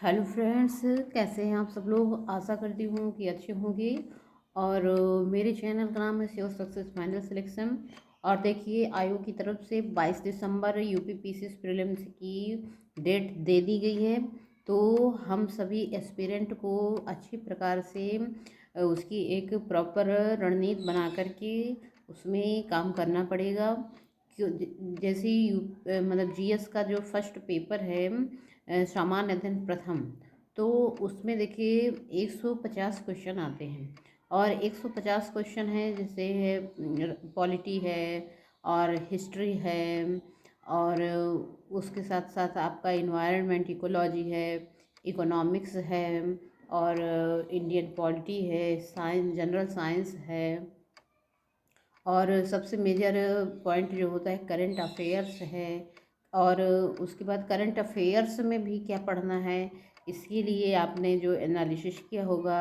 Hello friends, कैसे हैं आप सब लोग। आशा करती हूँ कि अच्छे होंगे। और मेरे चैनल का नाम है श्योर सक्सेस फाइनल सिलेक्शन। और देखिए, आयोग की तरफ से 22 दिसंबर यूपी पीसीएस प्रीलिम्स की डेट दे दी गई है। तो हम सभी एस्पिरेंट को अच्छी प्रकार से उसकी एक प्रॉपर रणनीति बना करके उसमें काम करना पड़ेगा। जैसे मतलब जीएस का जो फर्स्ट पेपर है, सामान्य अध्ययन प्रथम, तो उसमें देखिए 150 क्वेश्चन आते हैं। और 150 क्वेश्चन है, जैसे है पॉलिटी है और हिस्ट्री है, और उसके साथ साथ आपका इन्वायरमेंट इकोलॉजी है, इकोनॉमिक्स है, और इंडियन पॉलिटी है, साइंस जनरल साइंस है, और सबसे मेजर पॉइंट जो होता है करंट अफेयर्स है। और उसके बाद करंट अफेयर्स में भी क्या पढ़ना है, इसके लिए आपने जो एनालिसिस किया होगा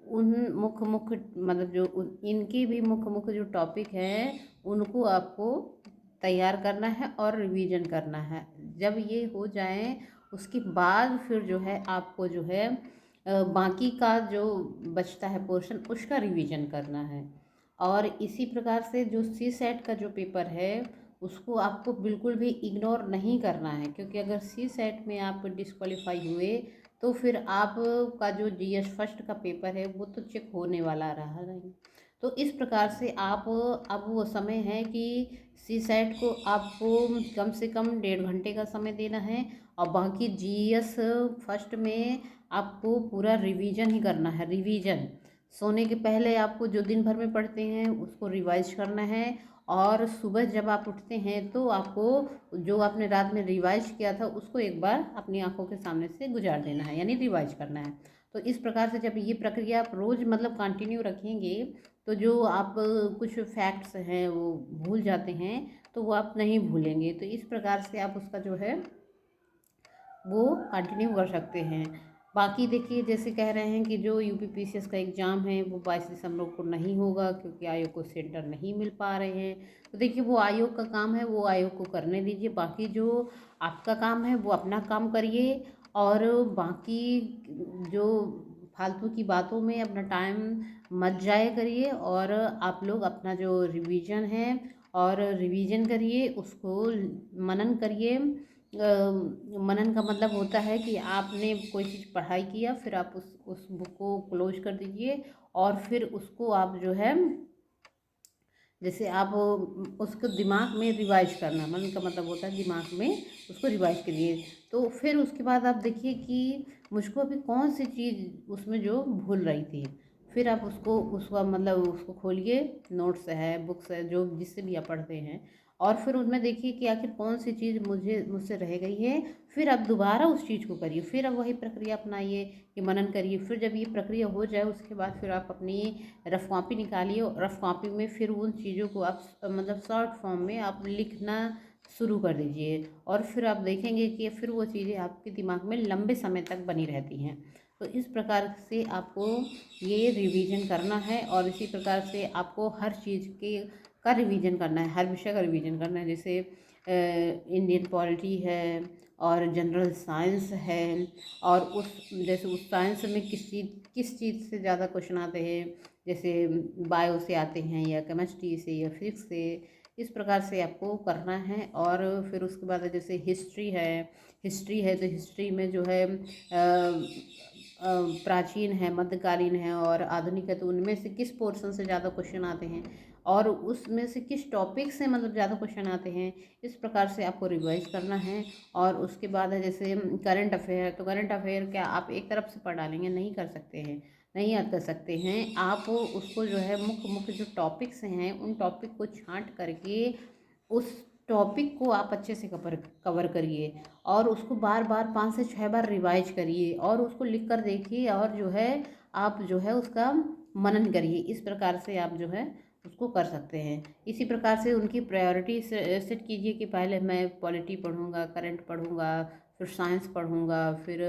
उन मुख्य मुख्य मतलब जो इनके भी मुख्य मुख्य जो टॉपिक हैं उनको आपको तैयार करना है और रिवीजन करना है। जब ये हो जाए उसके बाद फिर जो है आपको जो है बाकी का जो बचता है पोर्शन उसका रिवीजन करना है। और इसी प्रकार से जो सी सेट का जो पेपर है उसको आपको बिल्कुल भी इग्नोर नहीं करना है, क्योंकि अगर सी सेट में आप डिस्क्वालीफाई हुए तो फिर आपका जो जीएस फर्स्ट का पेपर है वो तो चेक होने वाला रहा नहीं। तो इस प्रकार से आप अब वो समय है कि सी सेट को आपको कम से कम 1.5 घंटे का समय देना है। और बाकी जीएस फर्स्ट में आपको पूरा रिवीजन ही करना है। रिवीजन सोने के पहले आपको जो दिन भर में पढ़ते हैं उसको रिवाइज करना है। और सुबह जब आप उठते हैं तो आपको जो आपने रात में रिवाइज किया था उसको एक बार अपनी आंखों के सामने से गुजार देना है, यानी रिवाइज करना है। तो इस प्रकार से जब ये प्रक्रिया आप रोज़ मतलब कंटिन्यू रखेंगे तो जो आप कुछ फैक्ट्स हैं वो भूल जाते हैं तो वो आप नहीं भूलेंगे। तो इस प्रकार से आप उसका जो है वो कंटिन्यू कर सकते हैं। बाकी देखिए, जैसे कह रहे हैं कि जो यूपी पीसीएस का एग्ज़ाम है वो 22 दिसंबर को नहीं होगा क्योंकि आयोग को सेंटर नहीं मिल पा रहे हैं। तो देखिए, वो आयोग का काम है, वो आयोग को करने दीजिए। बाकी जो आपका काम है वो अपना काम करिए। और बाकी जो फालतू की बातों में अपना टाइम मत जाया करिए। और आप लोग अपना जो रिवीजन है और रिवीजन करिए, उसको मनन करिए। मनन का मतलब होता है कि आपने कोई चीज़ पढ़ाई किया, फिर आप उस बुक को क्लोज कर दीजिए और फिर उसको आप जो है जैसे आप उसको दिमाग में रिवाइज करना, मनन का मतलब होता है दिमाग में उसको रिवाइज करिए। तो फिर उसके बाद आप देखिए कि मुझको अभी कौन सी चीज़ उसमें जो भूल रही थी, फिर आप उसका मतलब उसको खोलिए, नोट्स है, बुक्स है, जो जिससे भी आप पढ़ते हैं, और फिर उसमें देखिए कि आखिर कौन सी चीज़ मुझसे रह गई है। फिर आप दोबारा उस चीज़ को करिए, फिर आप वही प्रक्रिया अपनाइए कि मनन करिए। फिर जब ये प्रक्रिया हो जाए उसके बाद फिर आप अपनी रफ़ कॉपी निकालिए और रफ़ कॉपी में फिर उन चीज़ों को आप मतलब शॉर्ट फॉर्म में आप लिखना शुरू कर दीजिए। और फिर आप देखेंगे कि फिर वो चीज़ें आपके दिमाग में लंबे समय तक बनी रहती हैं। तो इस प्रकार से आपको ये रिवीजन करना है और इसी प्रकार से आपको हर चीज़ के का रिवीजन करना है, हर विषय का रिवीजन करना है। जैसे इंडियन पॉलिटी है और जनरल साइंस है, और जैसे उस साइंस में किस चीज़ से ज़्यादा क्वेश्चन आते हैं, जैसे बायो से आते हैं या केमिस्ट्री से या फिजिक्स से। इस प्रकार से आपको करना है। और फिर उसके बाद जैसे हिस्ट्री है तो हिस्ट्री में जो है प्राचीन है, मध्यकालीन है और आधुनिक है, तो उनमें से किस पोर्शन से ज़्यादा क्वेश्चन आते हैं और उसमें से किस टॉपिक से मतलब ज़्यादा क्वेश्चन आते हैं, इस प्रकार से आपको रिवाइज करना है। और उसके बाद है जैसे करंट अफेयर, तो करंट अफेयर क्या आप एक तरफ से पढ़ डालेंगे, नहीं कर सकते हैं, नहीं याद कर सकते हैं। आप उसको जो है मुख्य मुख्य जो टॉपिक्स हैं उन टॉपिक को छांट करके उस टॉपिक को आप अच्छे से कवर कवर करिए और उसको बार बार 5 से 6 बार रिवाइज करिए और उसको लिख कर देखिए, और जो है आप जो है उसका मनन करिए। इस प्रकार से आप जो है उसको कर सकते हैं। इसी प्रकार से उनकी प्रायोरिटी सेट कीजिए कि पहले मैं पॉलिटी पढ़ूंगा, करंट पढ़ूंगा, फिर साइंस पढ़ूंगा, फिर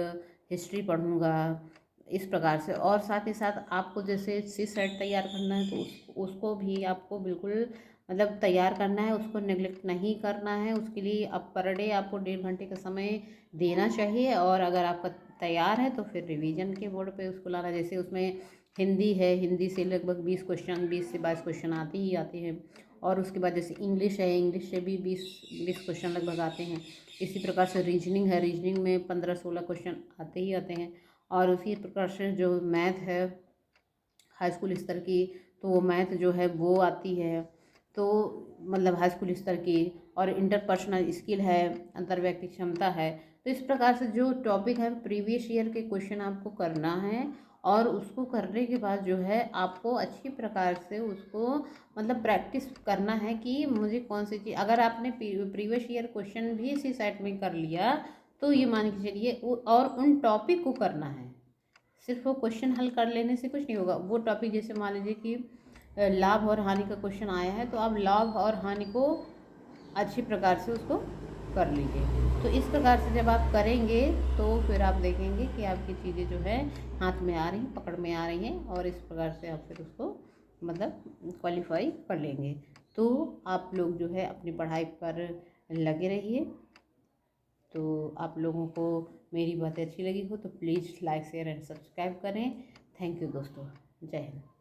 हिस्ट्री पढ़ूंगा, इस प्रकार से। और साथ ही साथ आपको जैसे सी सेट तैयार करना है तो उसको भी आपको बिल्कुल मतलब तैयार करना है, उसको नेगलेक्ट नहीं करना है। उसके लिए अब पर डे आपको 1.5 घंटे का समय देना चाहिए। और अगर आपका तैयार है तो फिर रिवीजन के बोर्ड पे उसको लाना। जैसे उसमें हिंदी है, हिंदी से लगभग 20 क्वेश्चन, 20 से 22 क्वेश्चन आते ही आते हैं। और उसके बाद जैसे इंग्लिश है, इंग्लिश से भी 20 क्वेश्चन लगभग आते हैं। इसी प्रकार से रीजनिंग है, रीजनिंग में 15-16 क्वेश्चन आते ही आते हैं। और उसी प्रकार से जो मैथ है हाई स्कूल स्तर की, तो वो मैथ जो है वो आती है। तो मतलब हाई स्कूल स्तर की। और इंटरपर्सनल स्किल है, अंतर्व्यक्ति क्षमता है। तो इस प्रकार से जो टॉपिक है प्रीवियस ईयर के क्वेश्चन आपको करना है। और उसको करने के बाद जो है आपको अच्छी प्रकार से उसको मतलब प्रैक्टिस करना है कि मुझे कौन सी चीज़। अगर आपने प्रीवियस ईयर क्वेश्चन भी इसी साइट में कर लिया तो ये मान के चलिए, और उन टॉपिक को करना है। सिर्फ वो क्वेश्चन हल कर लेने से कुछ नहीं होगा। वो टॉपिक जैसे मान लीजिए कि लाभ और हानि का क्वेश्चन आया है, तो आप लाभ और हानि को अच्छी प्रकार से उसको कर लीजिए। तो इस प्रकार से जब आप करेंगे तो फिर आप देखेंगे कि आपकी चीज़ें जो है हाथ में आ रही हैं, पकड़ में आ रही हैं। और इस प्रकार से आप फिर उसको मतलब क्वालिफाई कर लेंगे। तो आप लोग जो है अपनी पढ़ाई पर लगे रहिए। तो आप लोगों को मेरी बातें अच्छी लगी हो तो please like share and subscribe करें। थैंक यू दोस्तों। जय हिंद।